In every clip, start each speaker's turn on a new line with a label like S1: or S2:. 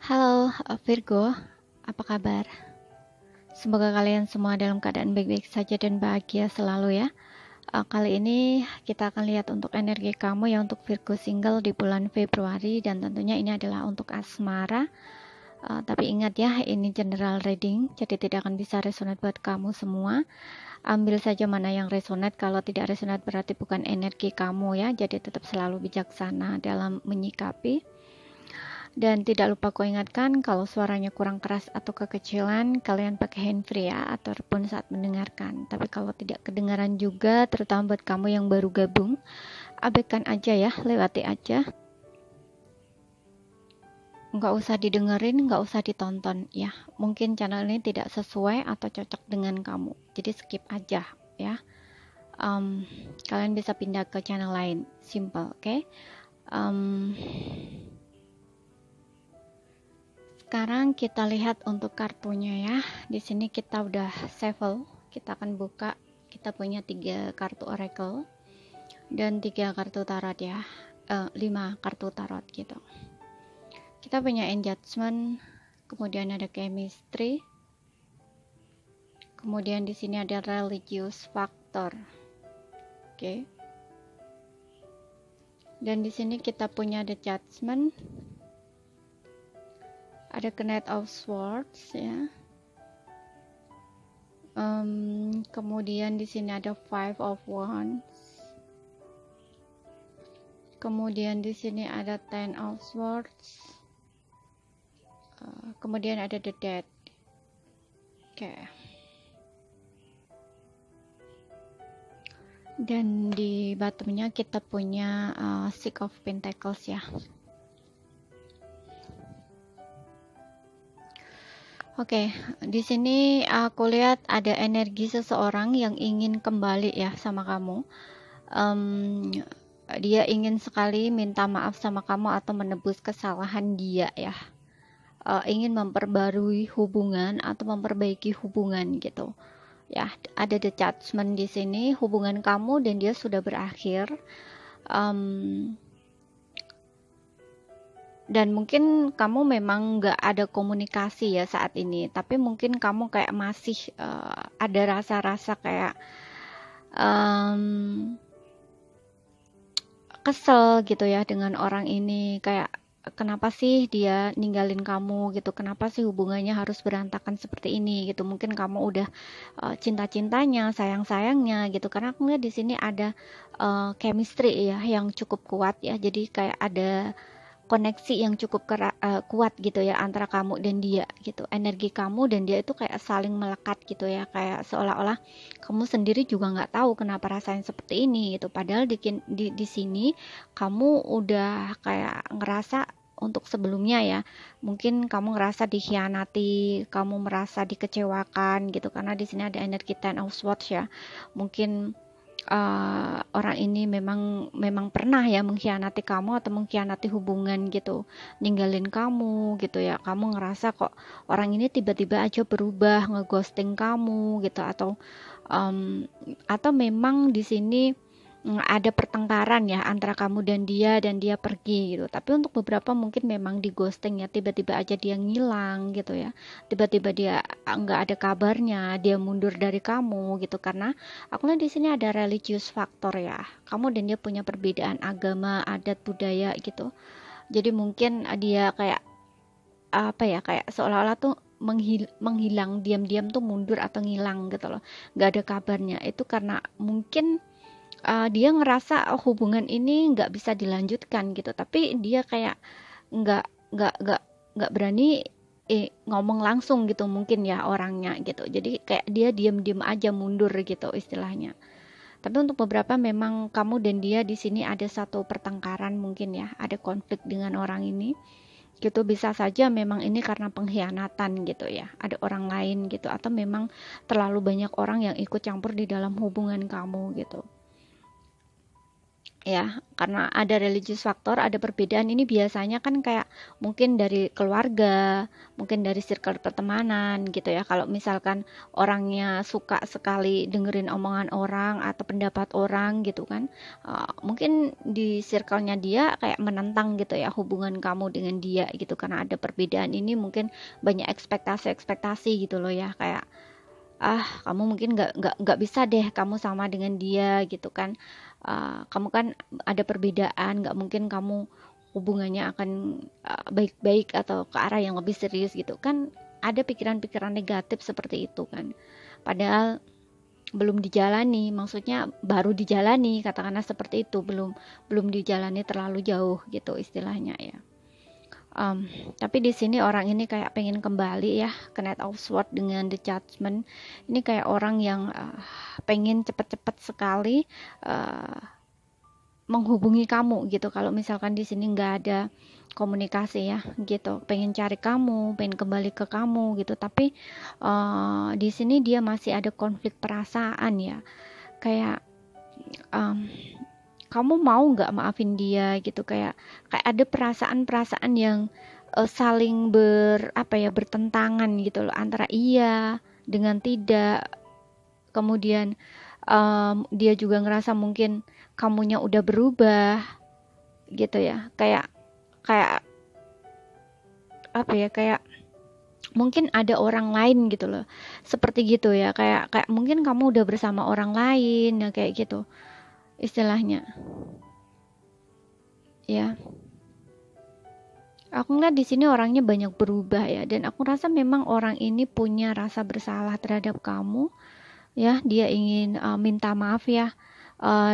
S1: Halo, Virgo, apa kabar? Semoga kalian semua dalam keadaan baik-baik saja dan bahagia selalu ya. Kali ini kita akan lihat untuk energi kamu ya untuk Virgo single di bulan Februari dan tentunya ini adalah untuk asmara. Tapi ingat ya, ini general reading, jadi tidak akan bisa resonate buat kamu semua. Ambil saja mana yang resonate, kalau tidak resonate berarti bukan energi kamu ya, jadi tetap selalu bijaksana dalam menyikapi. Dan tidak lupa ku ingatkan kalau suaranya kurang keras atau kekecilan, kalian pakai handfree ya, ataupun saat mendengarkan. Tapi kalau tidak kedengaran juga, terutama buat kamu yang baru gabung, abaikan aja ya, lewati aja. Nggak usah didengerin, nggak usah ditonton ya. Mungkin channel ini tidak sesuai atau cocok dengan kamu. Jadi skip aja ya. Kalian bisa pindah ke channel lain, simple, oke? Sekarang kita lihat untuk kartunya ya. Di sini kita udah shuffle. Kita akan buka. Kita punya 3 kartu oracle dan 3 kartu tarot ya. 5 kartu tarot gitu. Kita punya engagement, kemudian ada chemistry, kemudian di sini ada religious factor. Oke. Dan di sini kita punya the judgment. Ada Knight of Swords ya. Kemudian di sini ada Five of Wands. Kemudian di sini ada Ten of Swords. Kemudian ada the Dead. Oke. Dan di bottomnya kita punya Six of Pentacles ya. Oke, di sini aku lihat ada energi seseorang yang ingin kembali ya sama kamu. Dia ingin sekali minta maaf sama kamu atau menebus kesalahan dia ya. Ingin memperbarui hubungan atau memperbaiki hubungan gitu. Ya, ada the judgment di sini, hubungan kamu dan dia sudah berakhir. Dan mungkin kamu memang nggak ada komunikasi ya saat ini, tapi mungkin kamu kayak masih ada rasa-rasa kayak kesel gitu ya dengan orang ini, kayak kenapa sih dia ninggalin kamu gitu, kenapa sih hubungannya harus berantakan seperti ini gitu. Mungkin kamu udah cinta-cintanya, sayang-sayangnya gitu, karena aku lihat di sini ada chemistry ya yang cukup kuat ya, jadi kayak ada koneksi yang cukup kuat gitu ya antara kamu dan dia gitu. Energi kamu dan dia itu kayak saling melekat gitu ya, kayak seolah-olah kamu sendiri juga nggak tahu kenapa rasanya seperti ini gitu. Padahal di sini kamu udah kayak ngerasa untuk sebelumnya ya, mungkin kamu ngerasa dikhianati, kamu merasa dikecewakan gitu, karena di sini ada energi Ten of Swords ya. Mungkin orang ini memang pernah ya mengkhianati kamu atau mengkhianati hubungan gitu, ninggalin kamu gitu ya. Kamu ngerasa kok orang ini tiba-tiba aja berubah, ngeghosting kamu gitu, atau memang di sini ada pertengkaran ya antara kamu dan dia pergi gitu. Tapi untuk beberapa mungkin memang di ghosting ya, tiba-tiba aja dia ngilang gitu ya. Tiba-tiba dia nggak ada kabarnya, dia mundur dari kamu gitu, karena aku lihat di sini ada religious factor ya. Kamu dan dia punya perbedaan agama, adat, budaya gitu. Jadi mungkin dia kayak apa ya, kayak seolah-olah tuh menghilang diam-diam tuh, mundur atau ngilang gitu loh. Nggak ada kabarnya. Itu karena mungkin dia ngerasa hubungan ini nggak bisa dilanjutkan gitu, tapi dia kayak nggak nggak nggak nggak berani ngomong langsung gitu mungkin ya orangnya gitu. Jadi kayak dia diem-diem aja, mundur gitu istilahnya. Tapi untuk beberapa memang kamu dan dia di sini ada satu pertengkaran mungkin ya, ada konflik dengan orang ini gitu. Bisa saja memang ini karena pengkhianatan gitu ya, ada orang lain gitu, atau memang terlalu banyak orang yang ikut campur di dalam hubungan kamu gitu. ya, karena ada religious faktor, ada perbedaan ini biasanya kan kayak mungkin dari keluarga, mungkin dari circle pertemanan gitu ya. Kalau misalkan orangnya suka sekali dengerin omongan orang atau pendapat orang gitu kan, mungkin di circle-nya dia kayak menentang gitu ya hubungan kamu dengan dia gitu, karena ada perbedaan ini mungkin banyak ekspektasi-ekspektasi gitu loh ya, kayak kamu mungkin nggak bisa deh kamu sama dengan dia gitu kan. Kamu kan ada perbedaan, nggak mungkin kamu hubungannya akan baik-baik atau ke arah yang lebih serius gitu kan. Ada pikiran-pikiran negatif seperti itu kan, padahal belum dijalani, maksudnya baru dijalani, katakanlah seperti itu, belum belum dijalani terlalu jauh gitu istilahnya ya. Tapi di sini orang ini kayak pengen kembali ya ke Knight of Swords dengan The Judgment. Ini kayak orang yang pengen cepet-cepet sekali uh, menghubungi kamu gitu. Kalau misalkan di sini nggak ada komunikasi ya gitu, pengen cari kamu, pengen kembali ke kamu gitu. Tapi di sini dia masih ada konflik perasaan ya. Kayak um, kamu mau nggak maafin dia gitu, kayak kayak ada perasaan-perasaan yang saling apa ya, bertentangan gitu loh, antara iya dengan tidak. Kemudian dia juga ngerasa mungkin kamunya udah berubah gitu ya, kayak kayak apa ya, kayak mungkin ada orang lain gitu loh, seperti gitu ya, kayak kayak mungkin kamu udah bersama orang lain ya, kayak gitu istilahnya ya. Aku ngeliat di sini orangnya banyak berubah ya, dan aku rasa memang orang ini punya rasa bersalah terhadap kamu ya. Dia ingin minta maaf ya.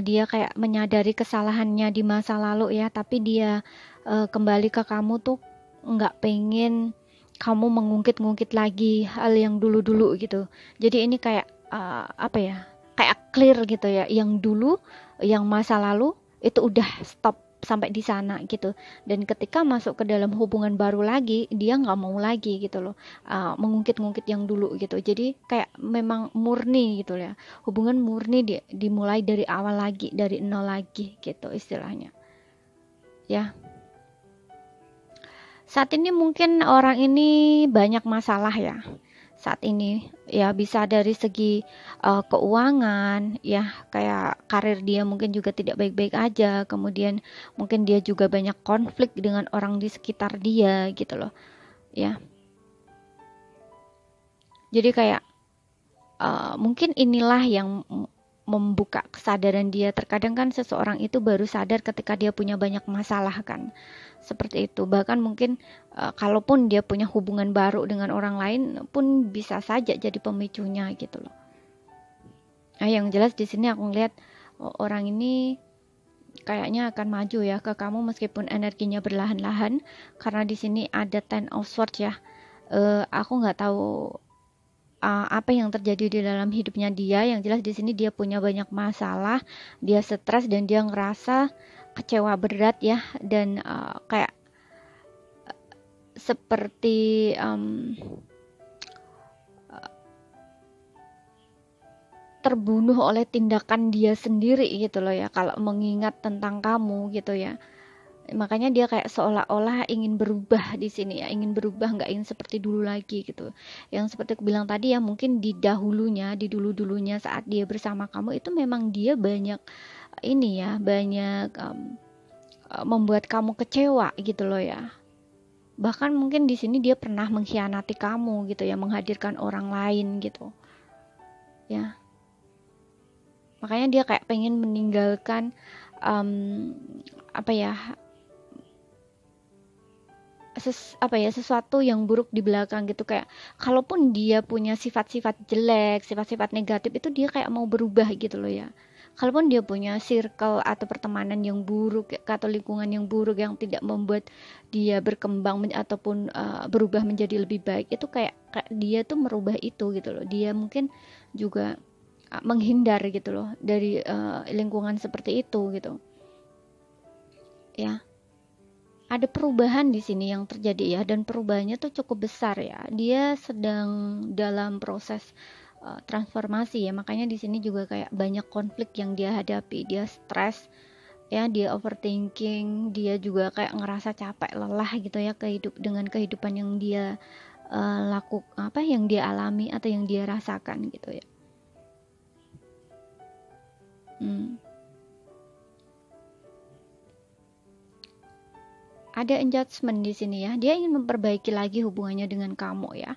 S1: Dia kayak menyadari kesalahannya di masa lalu ya, tapi dia kembali ke kamu tuh nggak pengen kamu mengungkit-ungkit lagi hal yang dulu-dulu gitu. Jadi ini kayak apa ya? Kayak clear gitu ya. Yang dulu, yang masa lalu itu udah stop sampai di sana gitu. Dan ketika masuk ke dalam hubungan baru lagi, dia nggak mau lagi gitu loh, mengungkit-ungkit yang dulu gitu. Jadi kayak memang murni gitu ya, hubungan murni dimulai dari awal lagi, dari nol lagi gitu istilahnya ya. Saat ini mungkin orang ini banyak masalah ya saat ini ya, bisa dari segi keuangan ya, kayak karir dia mungkin juga tidak baik-baik aja, kemudian mungkin dia juga banyak konflik dengan orang di sekitar dia gitu loh ya. Jadi kayak mungkin inilah yang membuka kesadaran dia. Terkadang kan seseorang itu baru sadar ketika dia punya banyak masalah kan, seperti itu. Bahkan mungkin kalaupun dia punya hubungan baru dengan orang lain pun bisa saja jadi pemicunya gitu loh. Nah, yang jelas di sini aku ngeliat orang ini kayaknya akan maju ya ke kamu meskipun energinya berlahan-lahan, karena di sini ada Ten of Swords ya. Aku nggak tahu apa yang terjadi di dalam hidupnya dia. Yang jelas di sini dia punya banyak masalah, dia stres dan dia ngerasa kecewa berat ya, dan kayak seperti terbunuh oleh tindakan dia sendiri gitu loh ya, kalau mengingat tentang kamu gitu ya. Makanya dia kayak seolah-olah ingin berubah di sini ya, ingin berubah, nggak ingin seperti dulu lagi gitu. Yang seperti aku bilang tadi ya, mungkin di dahulunya, di dulu-dulunya saat dia bersama kamu itu memang dia banyak ini ya, banyak membuat kamu kecewa gitu loh ya. Bahkan mungkin di sini dia pernah mengkhianati kamu gitu ya, menghadirkan orang lain gitu ya. Makanya dia kayak pengen meninggalkan apa ya, apa ya, sesuatu yang buruk di belakang gitu, kayak kalaupun dia punya sifat-sifat jelek, sifat-sifat negatif itu dia kayak mau berubah gitu loh ya. Kalaupun dia punya circle atau pertemanan yang buruk atau lingkungan yang buruk yang tidak membuat dia berkembang ataupun berubah menjadi lebih baik, itu kayak dia tuh merubah itu gitu loh. Dia mungkin juga menghindar gitu loh dari lingkungan seperti itu gitu ya. Ada perubahan di sini yang terjadi ya, dan perubahannya tuh cukup besar ya. Dia sedang dalam proses transformasi ya. Makanya di sini juga kayak banyak konflik yang dia hadapi. Dia stres ya, dia overthinking, dia juga kayak ngerasa capek, lelah gitu ya dengan kehidupan yang dia yang dia alami atau yang dia rasakan gitu ya. Ada adjustment di sini ya, dia ingin memperbaiki lagi hubungannya dengan kamu ya.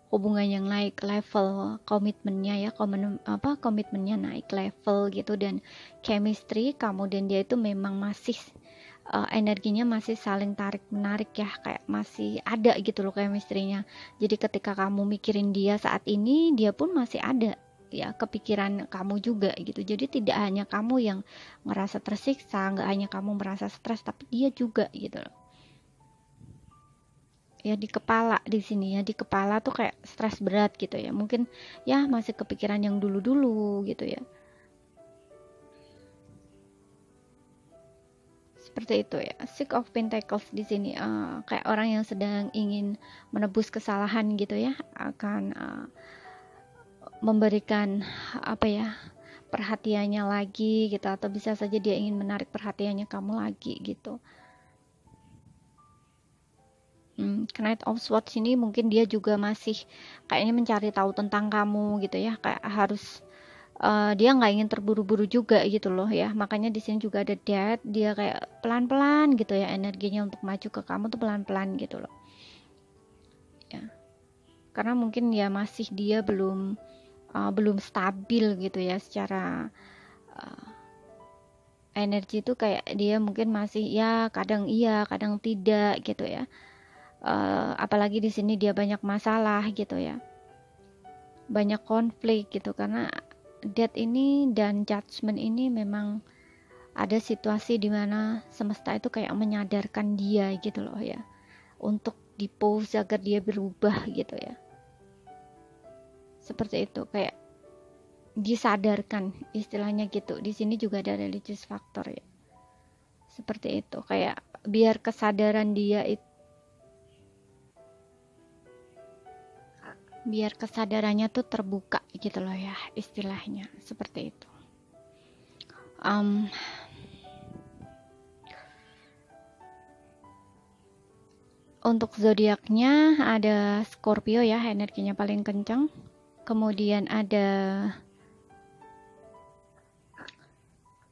S1: Hubungan yang naik level komitmennya ya, komitmennya naik level gitu, dan chemistry kamu dan dia itu memang masih energinya masih saling tarik menarik ya, kayak masih ada gitu loh chemistry-nya. Jadi ketika kamu mikirin dia saat ini, dia pun masih ada ya kepikiran kamu juga gitu. Jadi tidak hanya kamu yang merasa tersiksa, nggak hanya kamu merasa stres, tapi dia juga gitu loh. Ya di kepala di sini ya, di kepala tuh kayak stres berat gitu ya. Mungkin ya masih kepikiran yang dulu-dulu gitu ya. Seperti itu ya. Six of Pentacles di sini kayak orang yang sedang ingin menebus kesalahan gitu ya, akan memberikan perhatiannya lagi gitu, atau bisa saja dia ingin menarik perhatiannya kamu lagi gitu. Knight of Swords ini mungkin dia juga masih kayaknya mencari tahu tentang kamu gitu ya, kayak harus dia nggak ingin terburu-buru juga gitu loh ya. Makanya di sini juga ada Death, dia kayak pelan-pelan gitu ya, energinya untuk maju ke kamu tuh pelan-pelan gitu loh ya, karena mungkin ya masih dia belum stabil gitu ya secara energi itu, kayak dia mungkin masih ya kadang iya kadang tidak gitu ya. Apalagi di sini dia banyak masalah gitu ya, banyak konflik gitu, karena Death ini dan Judgment ini memang ada situasi di mana semesta itu kayak menyadarkan dia gitu loh ya, untuk di pause agar dia berubah gitu ya. Seperti itu, kayak disadarkan istilahnya gitu. Di sini juga ada religious factor ya. Seperti itu, kayak biar kesadaran dia itu, biar kesadarannya tuh terbuka gitu loh ya, istilahnya seperti itu. Untuk zodiaknya ada Scorpio ya, energinya paling kencang. Kemudian ada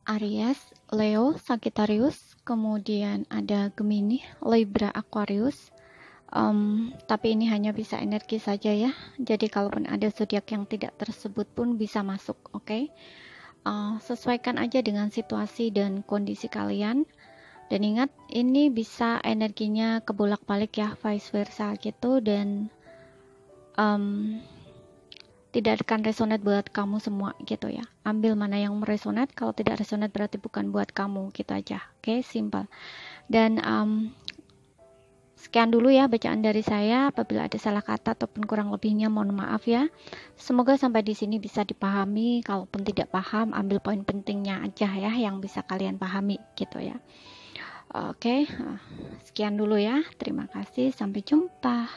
S1: Aries, Leo, Sagittarius. Kemudian ada Gemini, Libra, Aquarius. Tapi ini hanya bisa energi saja ya. Jadi kalaupun ada zodiak yang tidak tersebut pun bisa masuk, oke? Sesuaikan aja dengan situasi dan kondisi kalian. Dan ingat, ini bisa energinya kebolak-balik ya, vice versa gitu, dan tidak akan resonate buat kamu semua gitu ya. Ambil mana yang meresonate, kalau tidak resonate berarti bukan buat kamu gitu aja. Oke, simple. Dan sekian dulu ya bacaan dari saya. Apabila ada salah kata ataupun kurang lebihnya mohon maaf ya. Semoga sampai di sini bisa dipahami. Kalaupun tidak paham, ambil poin pentingnya aja ya yang bisa kalian pahami gitu ya. Oke, sekian dulu ya. Terima kasih, sampai jumpa.